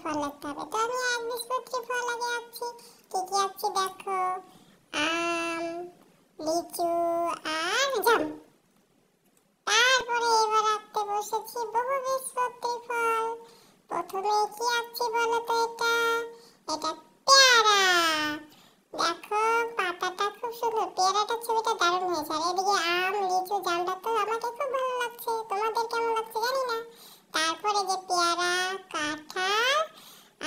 ফল আঁকতে হবে। তো আমি একবীজপত্রী ফল আগে আঁকছি। কি কি আঁকছি দেখো, আম, লিচু আর জাম। তারপরে এবার আঁকতে বসেছি বহুবীজপত্রী ফল। প্রথমে কি আঁকছি বলো তো, এটা পেয়ারা। দেখো পাতাটা খুব সুন্দর, পেয়ারাটার ছবিটা দারুণ হয়েছে। আর এদিকে আম, লিচু, জামটা তো আমাকে খুব ভালো লাগছে, তোমাদের কেমন লাগছে জানি না। তারপরে যে পেয়ারা, কাঁঠাল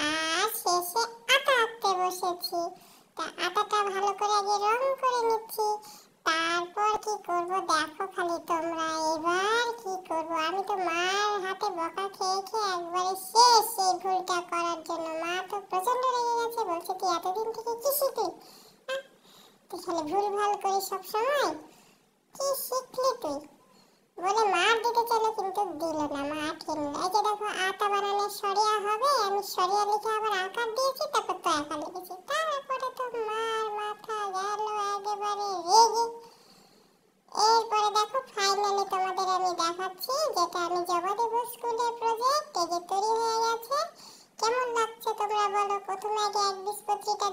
আর শেষে আটা আঁকতে বসেছি। তা আটাটা ভালো করে আগে রং করে নিচ্ছি। তারপর কি করব দেখো খালি তোমরা। এবার কি করব, আমি তো মার হাতে বকা খেয়ে খেয়ে একবারে শেষ এই ভুলটা করার জন্য। মা তো প্রচন্ড রেগে গেছে, বলছে তুই এতদিন থেকে কি শিখলি, তুই খালি ভুল ভাল করিস সব সময়, কি শিখলি তুই বলে মার দিতে চাইলো কিন্তু দিল না, মা আটকে নিল। এই যে দেখো আটা বানালে সরিয়া হবে, আমি সরিয়া লিখে আবার আকার দিয়েছি, তারপর তো একা লিখেছি। তারপরে তো মার মাথা গেল একেবারে রেগে। এরপরে দেখো ফাইনালি তোমাদের আমি দেখাচ্ছি যেটা আমি জমা দেবো স্কুলের প্রজেক্ট। এই যে তৈরি হয়ে গেছে, কেমন লাগছে তোমরা বলো। প্রথমে আগে একবীজপত্রীটা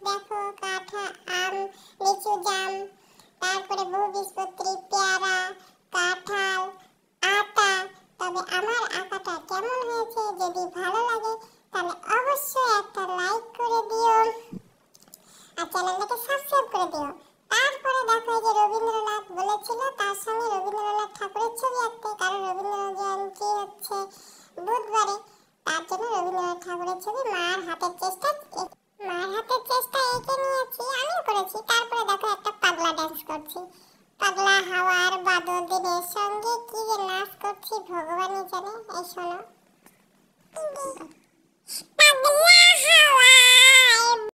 দেখো, কাঁঠাল, আম, লিচু, জাম। তারপরে বহুবীজপত্রী পেয়ারা, কাঁঠাল, আটা। তবে আমার আঁকাটা কেমন হয়েছে যদি ভালো লাগে তাহলে অবশ্যই একটা লাইক করে দিও আর চ্যানেলটাকে সাবস্ক্রাইব করে দিও। তারপরে দেখো এই যে রবীন্দ্রনাথ বলেছিল তার সঙ্গে রবীন্দ্রনাথ ঠাকুরের ছবি আঁকতে, কারণ রবীন্দ্রনাথ জয়ন্তী হচ্ছে বুধবারে, তার জন্য রবীন্দ্রনাথ ঠাকুরের ছবি মার হাতের চেষ্টা এঁকে নিয়েছি, আমিও করেছি। তারপরে দেখো একটা পাগলা ডান্স করছি, পাগলা হাওয়ার বাদল দিনের সঙ্গে কি যে নাচ করছি ভগবানই জানে। এই শোনো।